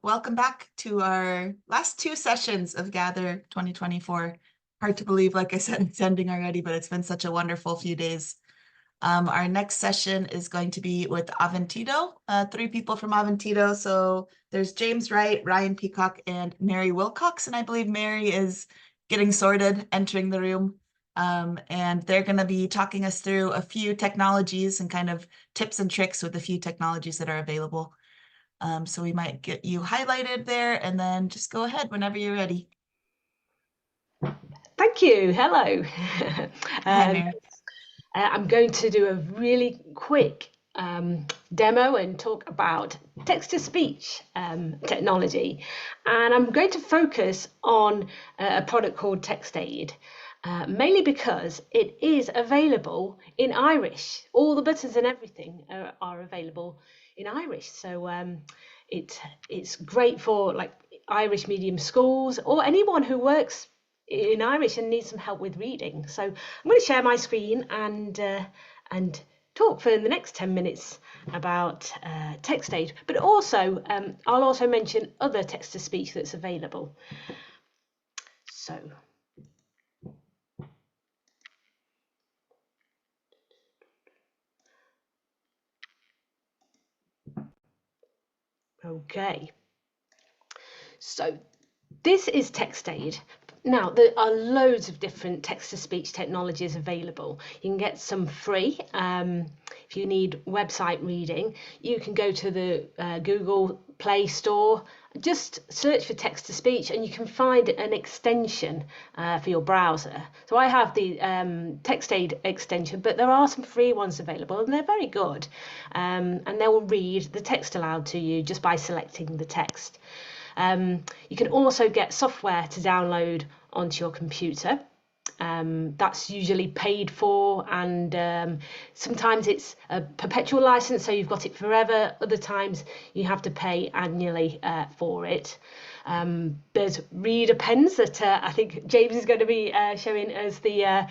welcome back to our last two sessions of Gather 2024. Hard to believe, like I said, it's ending already, but it's been such a wonderful few days. Our next session is going to be with Aventito, three people from Aventito. So there's James Wright, Ryan Peacock, and Mary Wilcox. And I believe Mary is getting sorted, entering the room. And they're going to be talking us through a few technologies and kind of tips and tricks with a few technologies that are available. So we might get you highlighted there and then just go ahead whenever you're ready. Thank you. Hello. Hi, Mary. I'm going to do a really quick demo and talk about text-to-speech technology. And I'm going to focus on a product called TextAid, mainly because it is available in Irish. All the buttons and everything are available in Irish. So it's great for like Irish medium schools or anyone who works in Irish and needs some help with reading. So I'm going to share my screen and talk for the next 10 minutes about TextAid, but also I'll also mention other text-to-speech that's available. So okay, so this is TextAid. Now, there are loads of different text-to-speech technologies available. You can get some free. If you need website reading, you can go to the Google Play Store, just search for text-to-speech, and you can find an extension for your browser. So I have the TextAid extension, but there are some free ones available, and they're very good. And they will read the text aloud to you just by selecting the text. You can also get software to download onto your computer. That's usually paid for, and sometimes it's a perpetual license, so you've got it forever. Other times you have to pay annually for it. There's reader pens that I think James is going to be showing us the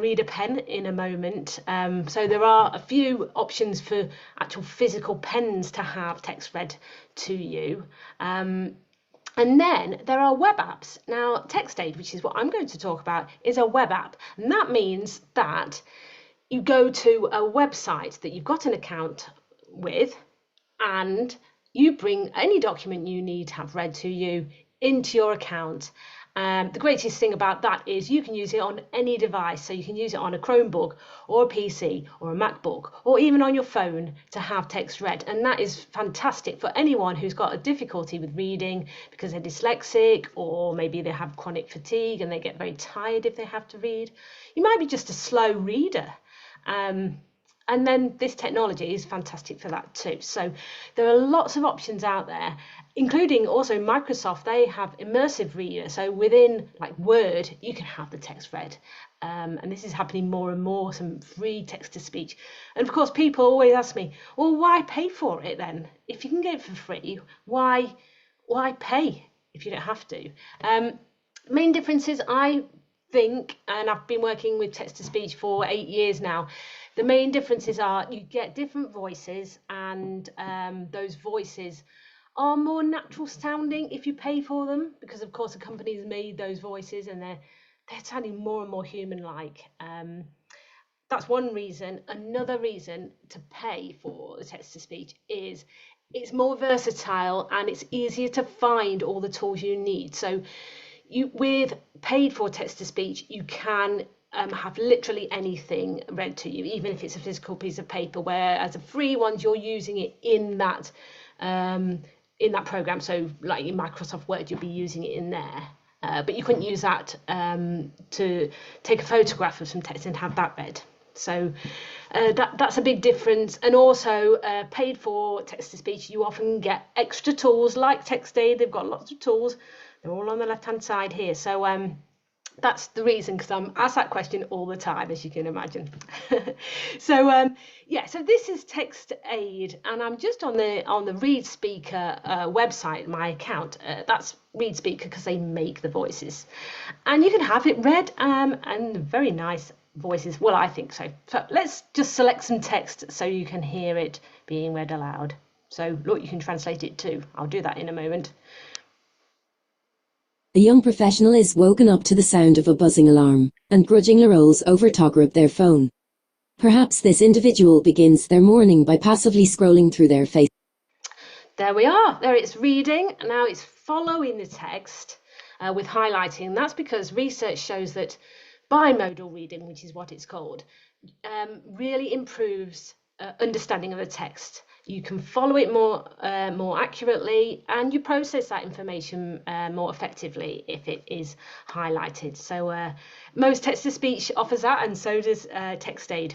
reader pen in a moment. So there are a few options for actual physical pens to have text read to you. And then there are web apps. Now, TextAid, which is what I'm going to talk about, is a web app. And that means that you go to a website that you've got an account with, and you bring any document you need to have read to you into your account. The greatest thing about that is you can use it on any device. So you can use it on a Chromebook or a PC or a MacBook or even on your phone to have text read. And that is fantastic for anyone who's got a difficulty with reading because they're dyslexic, or maybe they have chronic fatigue and they get very tired if they have to read. You might be just a slow reader. And then this technology is fantastic for that too. So there are lots of options out there, including also Microsoft. They have immersive reader. So within like Word, you can have the text read. And this is happening more and more, some free text to speech. And of course, people always ask me, well, why pay for it then? If you can get it for free, why pay if you don't have to? Main differences, I think, and I've been working with text to speech for 8 years now, the main differences are you get different voices, and those voices are more natural sounding if you pay for them, because of course the company's made those voices and they're sounding more and more human-like. That's one reason. Another reason to pay for the text-to-speech is it's more versatile and it's easier to find all the tools you need. So with paid for text-to-speech, you can have literally anything read to you, even if it's a physical piece of paper, whereas a free ones, you're using it in that program. So like in Microsoft Word, you'll be using it in there. But you couldn't use that to take a photograph of some text and have that read. So that's a big difference. And also paid for text-to-speech, you often get extra tools like TextAid. They've got lots of tools. They're all on the left-hand side here. So that's the reason, because I'm asked that question all the time, as you can imagine. So so this is TextAid, and I'm just on the ReadSpeaker website, my account. That's ReadSpeaker because they make the voices, and you can have it read, and very nice voices. Well, I think so. So let's just select some text so you can hear it being read aloud. So look, you can translate it too. I'll do that in a moment. A young professional is woken up to the sound of a buzzing alarm and grudgingly rolls over to grab their phone. Perhaps this individual begins their morning by passively scrolling through their face. There we are. There it's reading. Now it's following the text with highlighting. That's because research shows that bimodal reading, which is what it's called, really improves understanding of the text. You can follow it more accurately, and you process that information more effectively if it is highlighted. So most text-to-speech offers that, and so does TextAid.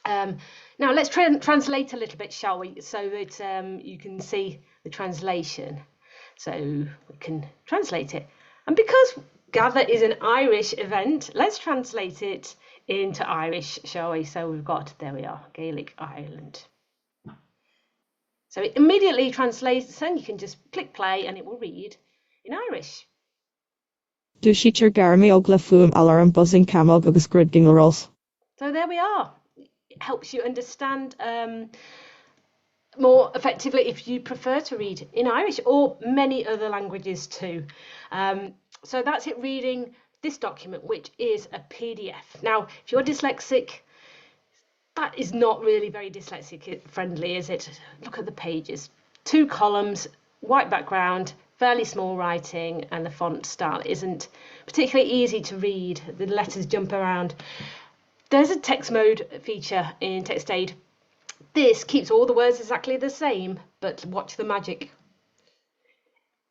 Now let's translate a little bit, shall we, so that you can see the translation. So we can translate it. And because Gather is an Irish event, let's translate it into Irish, shall we? So we've got, there we are, Gaelic Ireland. So it immediately translates, and you can just click play and it will read in Irish. Dúisítear garmaí ogla fuam alarm buzzing camel agus grudging rolls. So there we are. It helps you understand more effectively if you prefer to read in Irish or many other languages too. So that's it, reading this document, which is a PDF. Now, if you're dyslexic, that is not really very dyslexic friendly, is it? Look at the pages. 2 columns, white background, fairly small writing, and the font style isn't particularly easy to read. The letters jump around. There's a text mode feature in TextAid. This keeps all the words exactly the same, but watch the magic.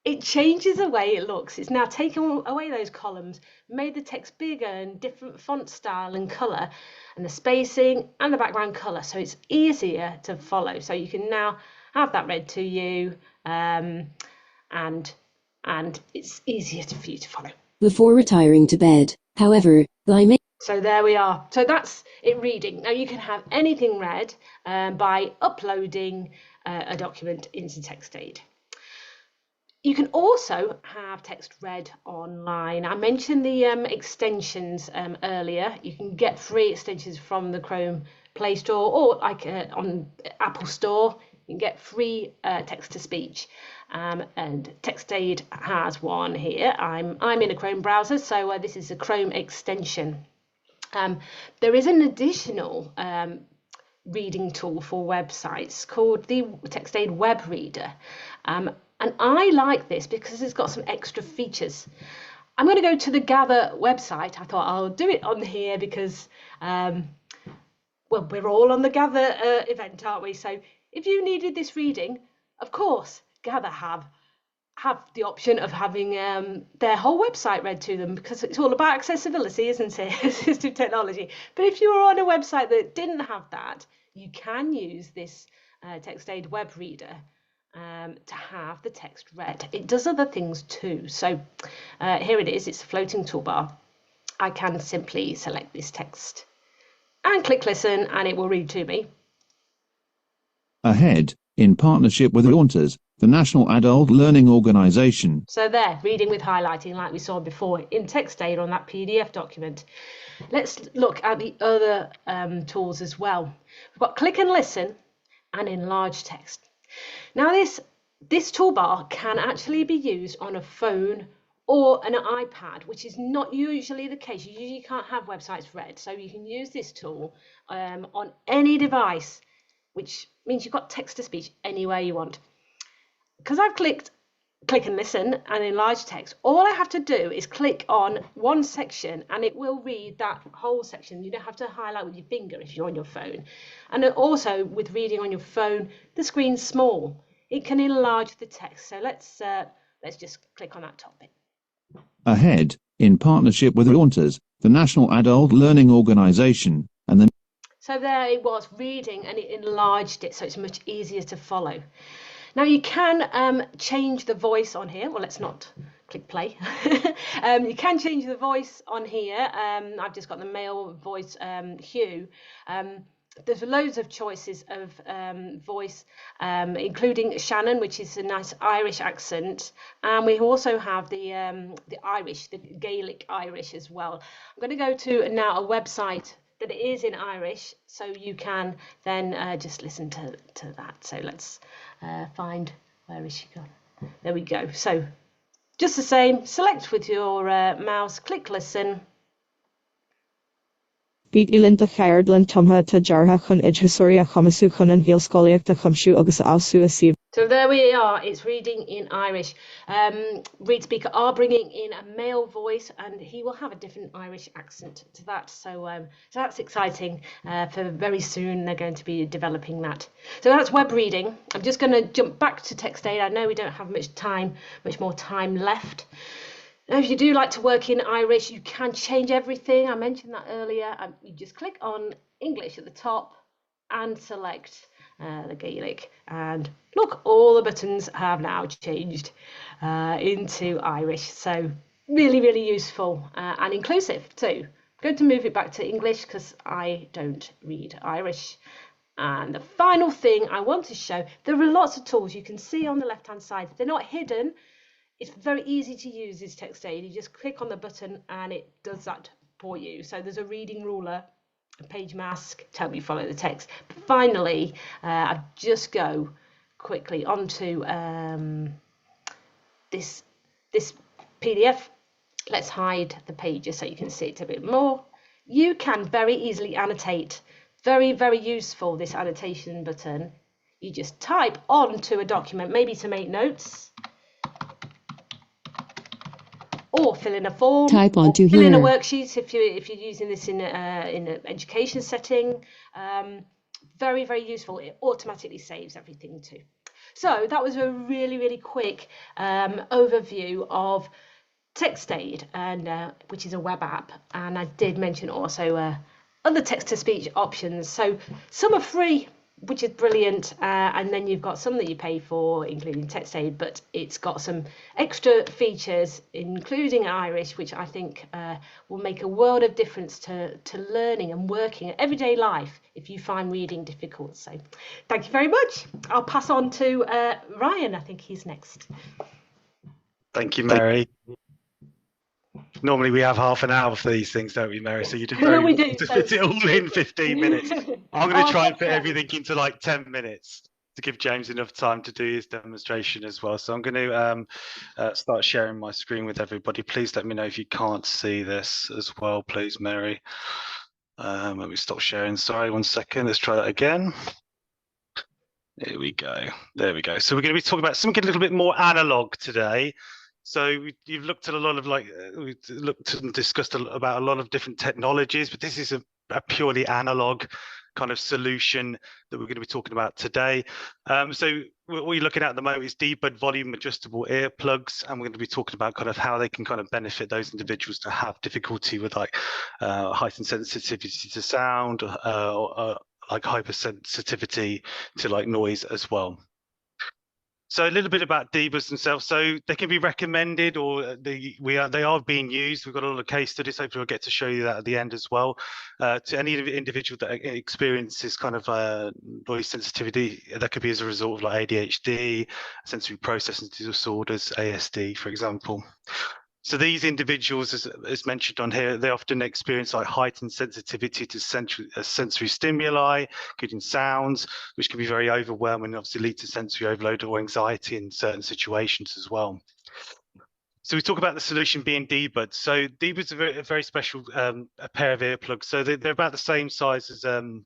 It changes the way it looks. It's now taken away those columns, made the text bigger and different font style and colour, and the spacing and the background colour, so it's easier to follow. So you can now have that read to you, and it's easier for you to follow. Before retiring to bed, however, So there we are. So that's it, reading. Now you can have anything read by uploading a document into TextAid. You can also have text read online. I mentioned the extensions earlier. You can get free extensions from the Chrome Play Store or like on Apple Store. You can get free text-to-speech, and TextAid has one here. I'm in a Chrome browser, so this is a Chrome extension. There is an additional reading tool for websites called the TextAid Web Reader. And I like this because it's got some extra features. I'm going to go to the Gather website. I thought I'll do it on here because, well, we're all on the Gather event, aren't we? So if you needed this reading, of course, Gather have the option of having their whole website read to them, because it's all about accessibility, isn't it? Assistive technology. But if you were on a website that didn't have that, you can use this TextAid Web Reader to have the text read. It does other things too. So here it is. It's a floating toolbar. I can simply select this text and click listen, and it will read to me. Ahead, in partnership with Launters, the National Adult Learning Organisation. So there, reading with highlighting like we saw before in TextAid on that PDF document. Let's look at the other tools as well. We've got click and listen and enlarge text. Now this toolbar can actually be used on a phone or an iPad, which is not usually the case. You usually can't have websites read, so you can use this tool on any device, which means you've got text-to-speech anywhere you want. Because I've clicked click and listen and enlarge text, all I have to do is click on one section and it will read that whole section. You don't have to highlight with your finger if you're on your phone. And also with reading on your phone, the screen's small. It can enlarge the text. So let's just click on that topic. Ahead, in partnership with Launters, the National Adult Learning Organisation, and the... So there it was, reading, and it enlarged it so it's much easier to follow. Now you can change the voice on here. Well, let's not click play. You can change the voice on here. I've just got the male voice hue. There's loads of choices of voice, including Shannon, which is a nice Irish accent, and we also have the Irish, the Gaelic Irish as well. I'm going to go to now a website that it is in Irish, so you can then just listen to that. So let's find, where is she gone? There we go. So just the same, select with your mouse, click listen. Bídíonn de cheardlann tumtha tá deartha chun idthúsairí a chumasú chun an bhíolscoileacht a chumsú agus ábsú a siomh. So there we are, it's reading in Irish. ReadSpeaker are bringing in a male voice, and he will have a different Irish accent to that. So, so that's exciting. For very soon, they're going to be developing that. So that's web reading. I'm just going to jump back to text aid. I know we don't have much more time left. Now, if you do like to work in Irish, you can change everything. I mentioned that earlier. You just click on English at the top and select the Gaelic, and look, all the buttons have now changed into Irish. So really, really useful and inclusive too. I'm going to move it back to English because I don't read Irish. And the final thing I want to show, there are lots of tools you can see on the left hand side. They're not hidden. It's very easy to use this text aid. You just click on the button and it does that for you. So there's a reading ruler, a page mask to help you follow the text. But finally, I'll just go quickly onto this PDF. Let's hide the pages so you can see it a bit more. You can very easily annotate. Very, very useful, this annotation button. You just type onto a document, maybe to make notes, or fill in a form, Type onto or fill in a here. worksheet if you're using this in an education setting. Very, very useful. It automatically saves everything too. So that was a really, really quick overview of TextAid, and which is a web app. And I did mention also other text-to-speech options. So some are free, which is brilliant, and then you've got some that you pay for, including TextAid, but it's got some extra features, including Irish, which I think will make a world of difference to learning and working in everyday life if you find reading difficult. So thank you very much. I'll pass on to Ryan. I think he's next. Thank you, Mary. Normally we have half an hour for these things, don't we, Mary? So you did We very do, well to so- fit it all in 15 minutes. I'm going to try and fit Okay. everything into like 10 minutes to give James enough time to do his demonstration as well. So I'm going to start sharing my screen with everybody. Please let me know if you can't see this as well, please, Mary. Let me stop sharing. Sorry, 1 second. Let's try that again. There we go. There we go. So we're going to be talking about something a little bit more analog today. So you've looked at a lot of we've looked and discussed about a lot of different technologies, but this is a purely analog kind of solution that we're going to be talking about today. So what you're looking at the moment is dBud volume adjustable earplugs, and we're going to be talking about kind of how they can kind of benefit those individuals that have difficulty with like heightened sensitivity to sound, or like hypersensitivity to like noise as well. So a little bit about dBuds themselves. So they can be recommended, or they are being used. We've got a lot of case studies. Hopefully, we'll get to show you that at the end as well. To any individual that experiences kind of noise sensitivity, that could be as a result of like ADHD, sensory processing disorders, ASD, for example. So these individuals, as mentioned on here, they often experience like heightened sensitivity to sensory stimuli, including sounds, which can be very overwhelming and obviously lead to sensory overload or anxiety in certain situations as well. So we talk about the solution being dBud. So dBud's a very special a pair of earplugs. So they're about the same size as to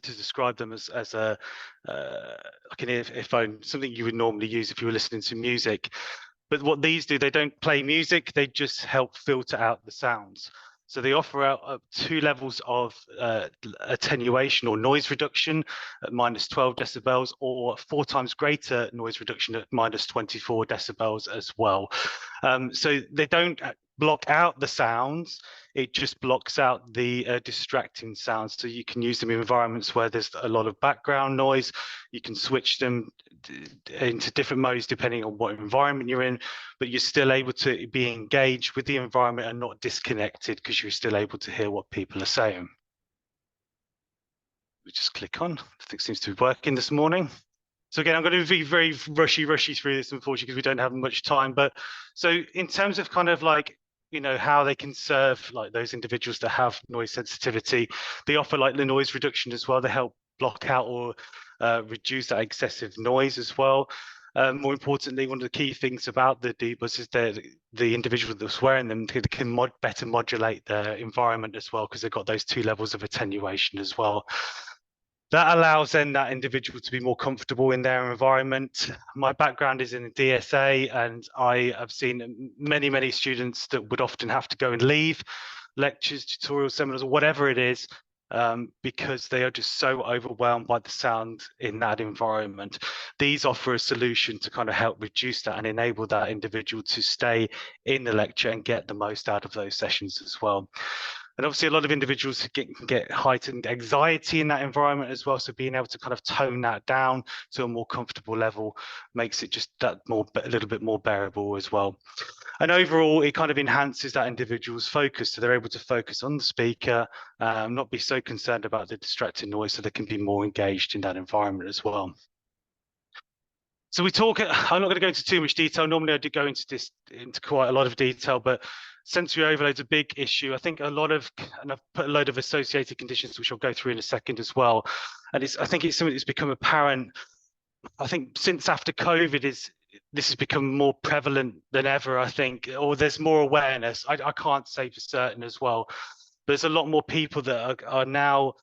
describe them as a like an earphone, something you would normally use if you were listening to music. But what these do, they don't play music, they just help filter out the sounds. So they offer out 2 levels of attenuation or noise reduction at -12 decibels, or 4 times greater noise reduction at -24 decibels as well. So they don't block out the sounds, it just blocks out the distracting sounds. So you can use them in environments where there's a lot of background noise. You can switch them into different modes depending on what environment you're in, but you're still able to be engaged with the environment and not disconnected, because you're still able to hear what people are saying. We just click on, I think it seems to be working this morning. So again, I'm going to be very rushy through this, unfortunately, because we don't have much time. But so in terms of kind of like, how they can serve like those individuals that have noise sensitivity. They offer like the noise reduction as well. They help block out or reduce that excessive noise as well. More importantly, one of the key things about the dBuds is that the individual that's wearing them can better modulate their environment as well, because they've got those 2 levels of attenuation as well. That allows then that individual to be more comfortable in their environment. My background is in DSA, and I have seen many students that would often have to go and leave lectures, tutorials, seminars, or whatever it is, because they are just so overwhelmed by the sound in that environment. These offer a solution to kind of help reduce that and enable that individual to stay in the lecture and get the most out of those sessions as well. And obviously a lot of individuals can get heightened anxiety in that environment as well. So being able to kind of tone that down to a more comfortable level makes it just a little bit more bearable as well. And overall, it kind of enhances that individual's focus. So they're able to focus on the speaker, not be so concerned about the distracting noise, so they can be more engaged in that environment as well. So I'm not going to go into too much detail. Normally I do go into quite a lot of detail, but sensory overload is a big issue. I think and I've put a load of associated conditions, which I'll go through in a second as well. And I think it's something that's become apparent, I think, since after COVID, this has become more prevalent than ever, I think, or there's more awareness. I can't say for certain as well. There's a lot more people that are now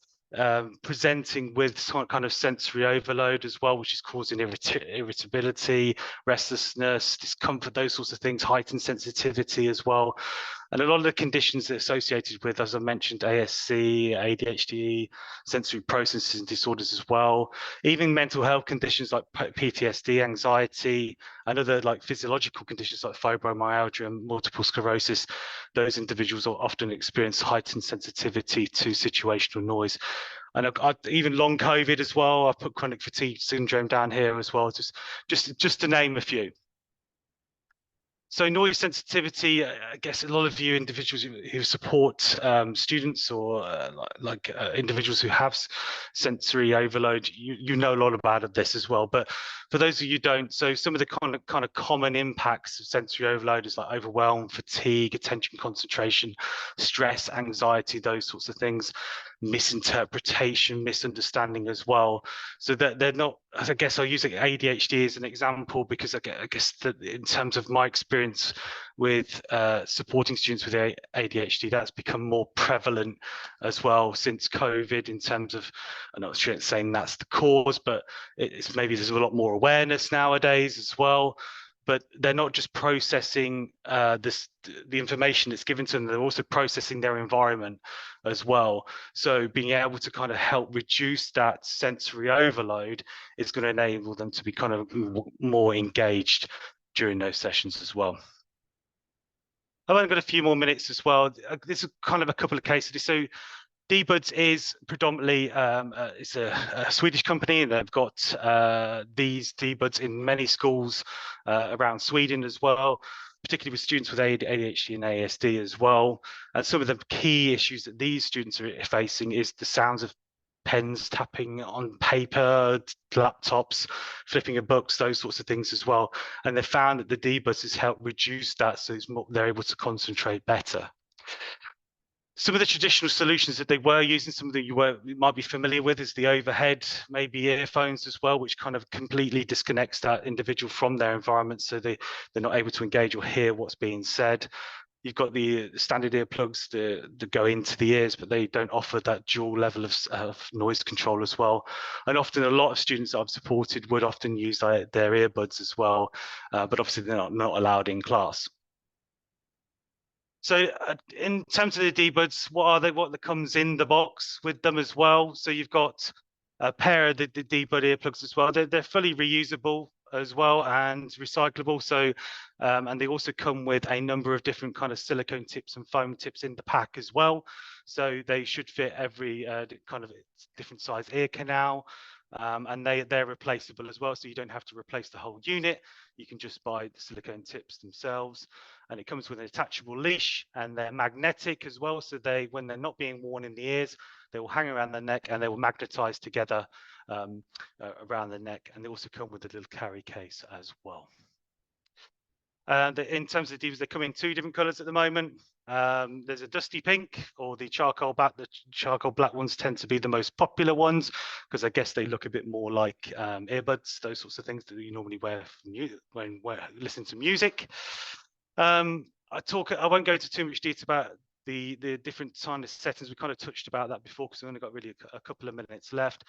presenting with some kind of sensory overload as well, which is causing irritability, restlessness, discomfort, those sorts of things, heightened sensitivity as well. And a lot of the conditions associated with, as I mentioned, ASC, ADHD, sensory processing disorders as well, even mental health conditions like PTSD, anxiety, and other like physiological conditions like fibromyalgia and multiple sclerosis. Those individuals often experience heightened sensitivity to situational noise. And even long COVID as well. I've put chronic fatigue syndrome down here as well, just to name a few. So noise sensitivity, I guess a lot of you individuals who support students or individuals who have sensory overload, you know a lot about this as well. But for those of you who don't, so some of the kind of common impacts of sensory overload is like overwhelm, fatigue, attention concentration, stress, anxiety, those sorts of things, misinterpretation, misunderstanding as well. So that they're not, I guess I'll use ADHD as an example, because I guess that in terms of my experience with supporting students with ADHD, that's become more prevalent as well since COVID, in terms of, I'm not sure it's saying that's the cause, but it's maybe there's a lot more awareness nowadays as well. But they're not just processing the information that's given to them, they're also processing their environment as well. So being able to kind of help reduce that sensory overload is going to enable them to be kind of more engaged during those sessions as well. I've only got a few more minutes as well. This is kind of a couple of case studies. So dBuds is predominantly it's a Swedish company, and they've got these dBuds in many schools around Sweden as well, particularly with students with ADHD and ASD as well. And some of the key issues that these students are facing is the sounds of pens tapping on paper, laptops, flipping of books, those sorts of things as well. And they found that the dBuds has helped reduce that, so they're able to concentrate better. Some of the traditional solutions that they were using, some of that you might be familiar with, is the overhead, maybe earphones as well, which kind of completely disconnects that individual from their environment, so they're not able to engage or hear what's being said. You've got the standard earplugs that go into the ears, but they don't offer that dual level of noise control as well. And often a lot of students that I've supported would often use their earbuds as well, but obviously they're not allowed in class. So in terms of the dBuds, what are they? What comes in the box with them as well? So you've got a pair of the dBud earplugs as well. They're fully reusable as well and recyclable. So and they also come with a number of different kind of silicone tips and foam tips in the pack as well. So they should fit every kind of different size ear canal. And they're replaceable as well, so you don't have to replace the whole unit. You can just buy the silicone tips themselves, and it comes with an attachable leash, and they're magnetic as well, so when they're not being worn in the ears, they will hang around the neck and they will magnetize together around the neck. And they also come with a little carry case as well. In terms of divas, they come in two different colours at the moment. There's a dusty pink or the charcoal black. The charcoal black ones tend to be the most popular ones because I guess they look a bit more like earbuds, those sorts of things that you normally wear when listening to music. I won't go into too much detail about the different kind of settings. We kind of touched about that before because we've only got really a couple of minutes left.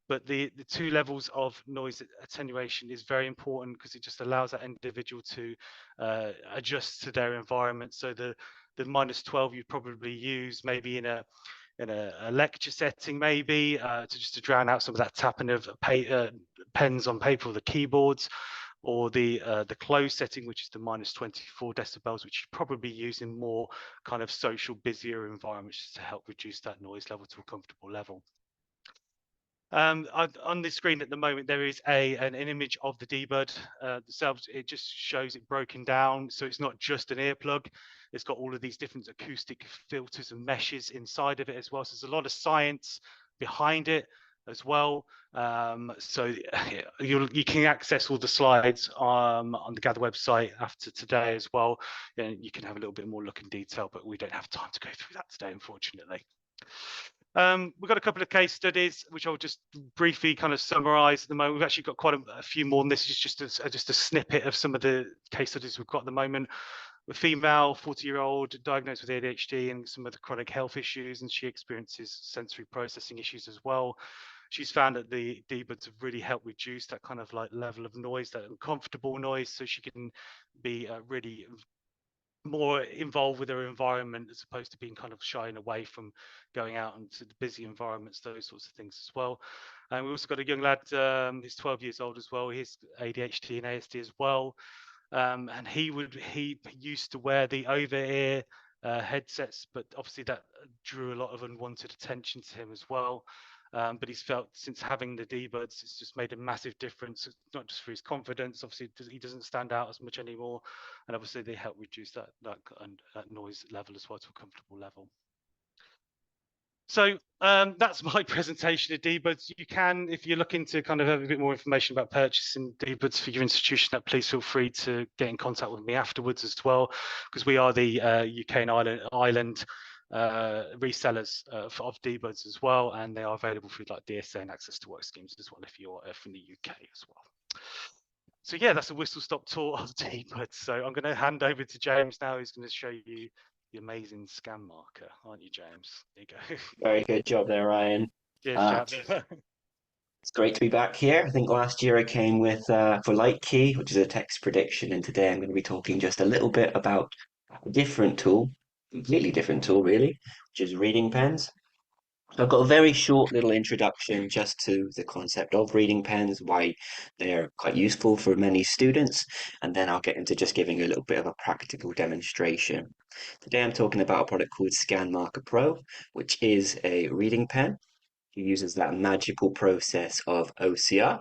But the two levels of noise attenuation is very important because it just allows that individual to adjust to their environment. So the -12 you probably use maybe in a lecture setting, maybe to drown out some of that tapping of pens on paper or the keyboards, or the closed setting, which is the -24 decibels, which you probably use in more kind of social, busier environments to help reduce that noise level to a comfortable level. On the screen at the moment, there is an image of the dBud themselves. It just shows it broken down. So it's not just an earplug. It's got all of these different acoustic filters and meshes inside of it as well. So there's a lot of science behind it as well. So you can access all the slides on the Gather website after today as well. And you can have a little bit more look in detail, but we don't have time to go through that today, unfortunately. We've got a couple of case studies, which I'll just briefly kind of summarize at the moment. We've actually got quite a few more, and this is just a snippet of some of the case studies we've got at the moment. A female 40-year-old diagnosed with ADHD and some of the chronic health issues, and she experiences sensory processing issues as well. She's found that the dBuds have really helped reduce that kind of like level of noise, that uncomfortable noise, so she can be really more involved with her environment as opposed to being kind of shying away from going out into the busy environments, those sorts of things as well. And we also got a young lad, he's 12 years old as well. He's ADHD and ASD as well. And he used to wear the over-ear headsets, but obviously that drew a lot of unwanted attention to him as well. But he's felt since having the dBuds, it's just made a massive difference, not just for his confidence. Obviously, he doesn't stand out as much anymore, and obviously they help reduce that noise level as well to a comfortable level. So that's my presentation of dBuds. You can, if you're looking to kind of have a bit more information about purchasing dBuds for your institution, please feel free to get in contact with me afterwards as well, because we are the UK and Ireland resellers of dBuds as well, and they are available through like DSA and access to work schemes as well if you're from the UK as well. So yeah, that's a whistle-stop tour of dBuds. So I'm going to hand over to James now, who's going to show you the amazing Scanmarker, aren't you, James? There you go. Very good job there, Ryan. Cheers, It's great to be back here. I think last year I came with for Light Key, which is a text prediction, and today I'm going to be talking just a little bit about a different tool, completely different tool really, which is reading pens. So I've got a very short little introduction just to the concept of reading pens, why they're quite useful for many students, and then I'll get into just giving a little bit of a practical demonstration. Today I'm talking about a product called Scanmarker Pro, which is a reading pen. It uses that magical process of OCR,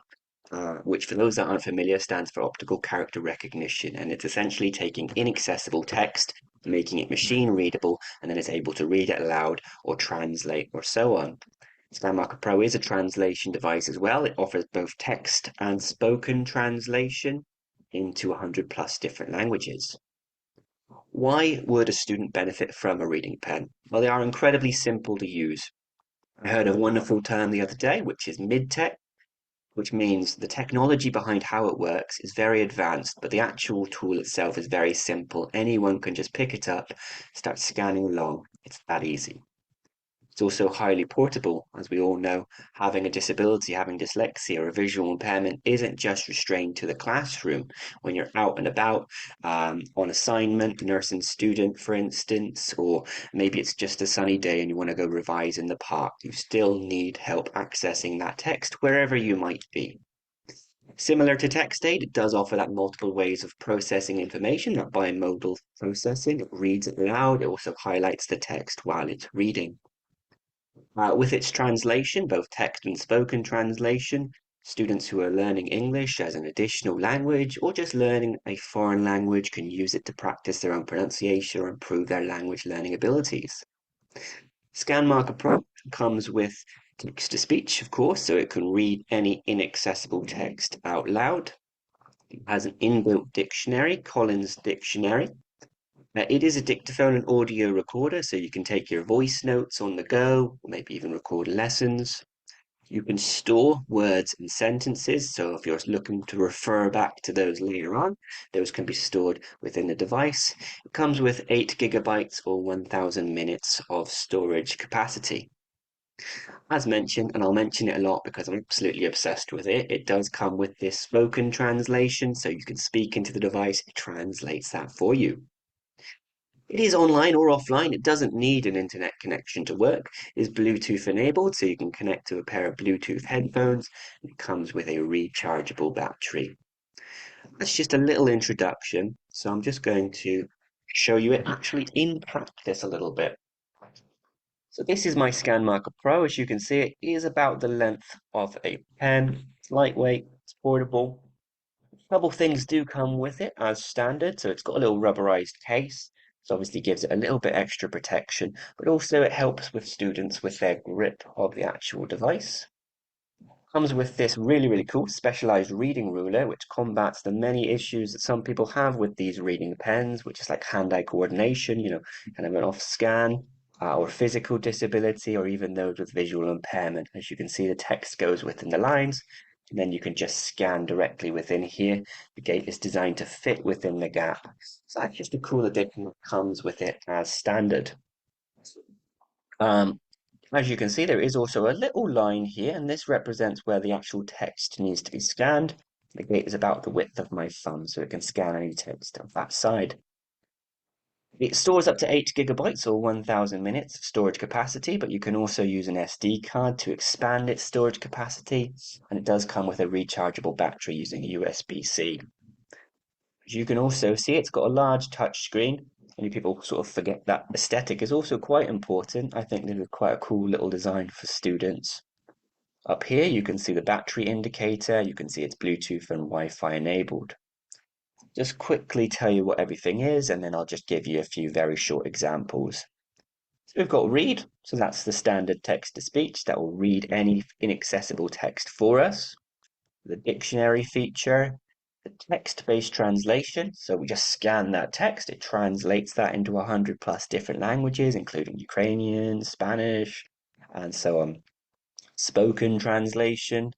which for those that aren't familiar stands for optical character recognition, and it's essentially taking inaccessible text, making it machine readable, and then it's able to read it aloud or translate or so on. Scanmarker Pro is a translation device as well. It offers both text and spoken translation into 100+ different languages. Why would a student benefit from a reading pen? Well, they are incredibly simple to use. I heard a wonderful term the other day, which is mid-tech, which means the technology behind how it works is very advanced, but the actual tool itself is very simple. Anyone can just pick it up, start scanning along. It's that easy. It's also highly portable. As we all know, having a disability, having dyslexia or a visual impairment isn't just restrained to the classroom. When you're out and about on assignment, nursing student, for instance, or maybe it's just a sunny day and you want to go revise in the park, you still need help accessing that text wherever you might be. Similar to TextAid, it does offer that multiple ways of processing information, that bimodal processing. It reads it aloud. It also highlights the text while it's reading. With its translation, both text and spoken translation, students who are learning English as an additional language or just learning a foreign language can use it to practice their own pronunciation or improve their language learning abilities. Scanmarker Pro comes with text-to-speech, of course, so it can read any inaccessible text out loud. It has an inbuilt dictionary, Collins Dictionary. It is a dictaphone and audio recorder, so you can take your voice notes on the go, or maybe even record lessons. You can store words and sentences, so if you're looking to refer back to those later on, those can be stored within the device. It comes with 8 gigabytes or 1000 minutes of storage capacity. As mentioned, and I'll mention it a lot because I'm absolutely obsessed with it, it does come with this spoken translation, so you can speak into the device, it translates that for you. It is online or offline. It doesn't need an internet connection to work. It is Bluetooth enabled, so you can connect to a pair of Bluetooth headphones. It comes with a rechargeable battery. That's just a little introduction. So I'm just going to show you it actually in practice a little bit. So this is my Scanmarker Pro. As you can see, it is about the length of a pen. It's lightweight, it's portable. A couple things do come with it as standard. So it's got a little rubberized case. So obviously gives it a little bit extra protection, but also it helps with students with their grip of the actual device. Comes with this really cool specialized reading ruler, which combats the many issues that some people have with these reading pens, which is like hand-eye coordination, kind of an off scan, or physical disability, or even those with visual impairment. As you can see, the text goes within the lines, and then you can just scan directly within here. The gate is designed to fit within the gap. So that's just a cool addition that comes with it as standard. As you can see, there is also a little line here, and this represents where the actual text needs to be scanned. The gate is about the width of my thumb, so it can scan any text of that side. It stores up to 8 gigabytes or 1000 minutes of storage capacity, but you can also use an SD card to expand its storage capacity, and it does come with a rechargeable battery using a USB-C. As you can also see, it's got a large touch screen. Many people sort of forget that aesthetic is also quite important. I think this is quite a cool little design for students. Up here, you can see the battery indicator. You can see it's Bluetooth and Wi-Fi enabled. Just quickly tell you what everything is, and then I'll just give you a few very short examples. So we've got read, so that's the standard text-to-speech that will read any inaccessible text for us. The dictionary feature, the text-based translation, so we just scan that text, it translates that into 100+ different languages, including Ukrainian, Spanish, and so on. Spoken translation,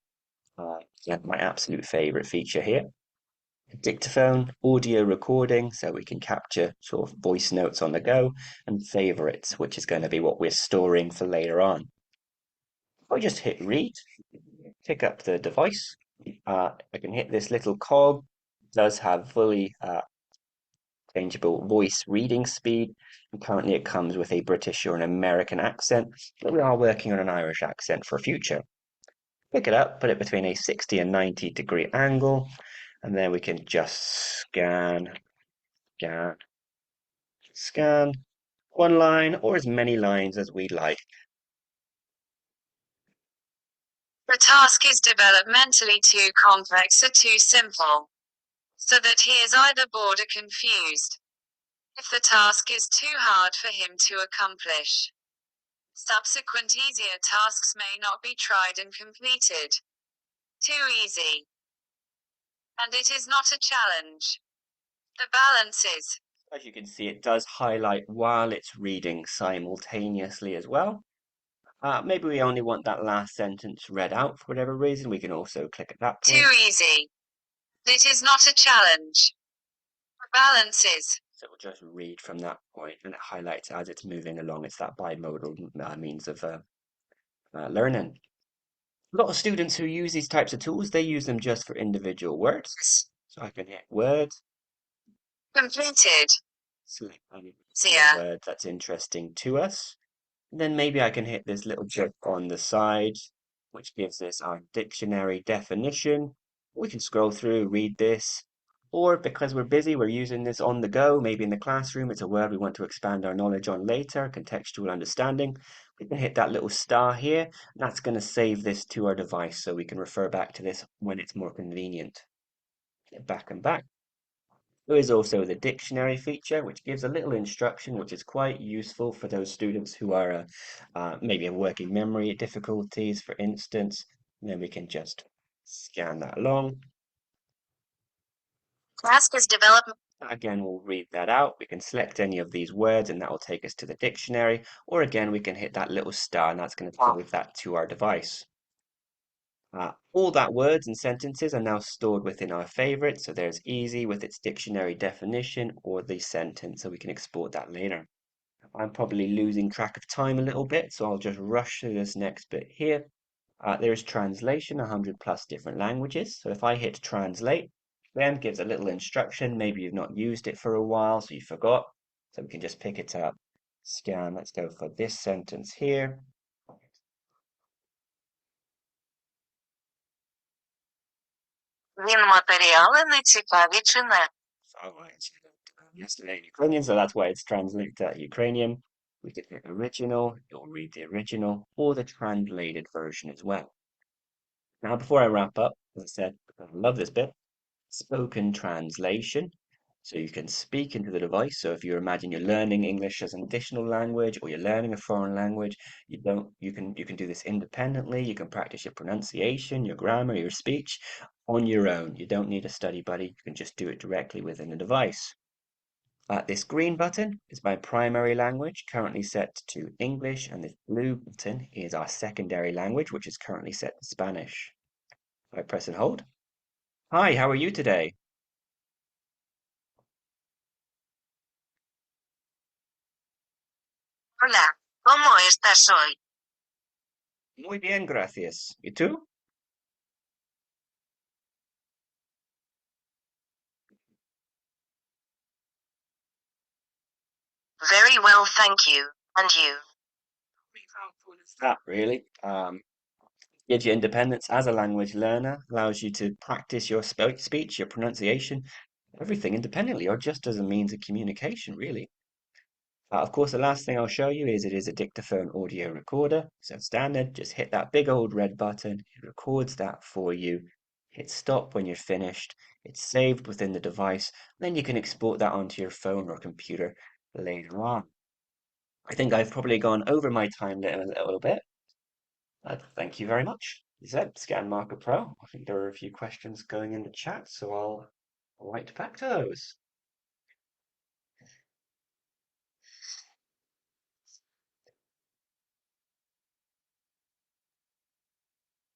my absolute favorite feature here. Dictaphone, audio recording, so we can capture sort of voice notes on the go, and favorites, which is going to be what we're storing for later on. I just hit read, pick up the device. I can hit this little cog. It does have fully changeable voice reading speed, and currently it comes with a British or an American accent, but we are working on an Irish accent for future. Pick it up, put it between a 60 and 90-degree angle, and then we can just scan one line or as many lines as we like. The task is developmentally too complex or too simple, so that he is either bored or confused. If the task is too hard for him to accomplish, subsequent easier tasks may not be tried and completed. Too easy, and it is not a challenge. The balance is. As you can see, it does highlight while it's reading simultaneously as well. Maybe we only want that last sentence read out for whatever reason. We can also click at that point. Too easy. It is not a challenge. The balance is. So we'll just read from that point, and it highlights as it's moving along. It's that bimodal means of learning. A lot of students who use these types of tools, they use them just for individual words. So I can hit word. Completed. Select any Yeah. word that's interesting to us. And then maybe I can hit this little chip on the side, which gives us our dictionary definition. We can scroll through, read this, or because we're busy, we're using this on the go, maybe in the classroom, it's a word we want to expand our knowledge on later, contextual understanding. We can hit that little star here, and that's going to save this to our device so we can refer back to this when it's more convenient. Get back and back. There is also the dictionary feature, which gives a little instruction, which is quite useful for those students who are maybe have working memory difficulties, for instance. And then we can just scan that along. Task is development. Again, we'll read that out. We can select any of these words and that will take us to the dictionary. Or again, we can hit that little star and that's going to save that to our device. All that words and sentences are now stored within our favorites. So there's easy with its dictionary definition or the sentence. So we can export that later. I'm probably losing track of time a little bit, so I'll just rush through this next bit here. There's translation, 100 plus different languages. So if I hit translate, then gives a little instruction. Maybe you've not used it for a while, so you forgot. So we can just pick it up. Scan, let's go for this sentence here. Він матеріали не цікаві чи не? Yesterday in Ukrainian, so that's why it's translated to Ukrainian. We could hit original, you'll read the original or the translated version as well. Now, before I wrap up, as I said, I love this bit, spoken translation. So you can speak into the device. So if you imagine you're learning English as an additional language or you're learning a foreign language, you can do this independently. You can practice your pronunciation, your grammar, your speech on your own. You don't need a study buddy. You can just do it directly within the device. This green button is my primary language, currently set to English, and this blue button is our secondary language, which is currently set to Spanish. I press and hold. Hi, how are you today? Hola, ¿cómo estás hoy? Muy bien, gracias. ¿Y tú? Very well, thank you. And you? That really gives you independence as a language learner, allows you to practice your speech, your pronunciation, everything independently, or just as a means of communication, really. Of course, the last thing I'll show you is it is a dictaphone audio recorder. So standard, just hit that big old red button. It records that for you. Hit stop when you're finished. It's saved within the device. Then you can export that onto your phone or computer later on. I think I've probably gone over my time a little bit. Thank you very much. Is that Scanmarker Pro? I think there are a few questions going in the chat, so I'll write back to those.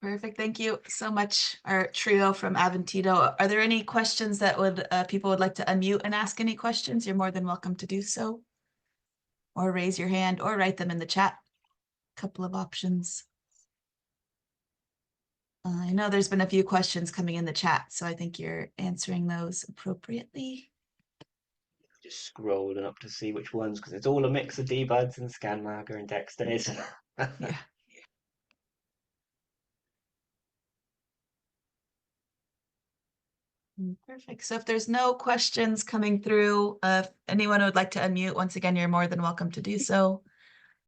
Perfect. Thank you so much, our trio from Aventino. Are there any questions that would people would like to unmute and ask any questions? You're more than welcome to do so. Or raise your hand or write them in the chat. A couple of options. I know there's been a few questions coming in the chat, so I think you're answering those appropriately. Just scrolling up to see which ones, because it's all a mix of dBuds and Scanmarker and text days. Yeah. Perfect. So if there's no questions coming through, if anyone would like to unmute, once again, you're more than welcome to do so.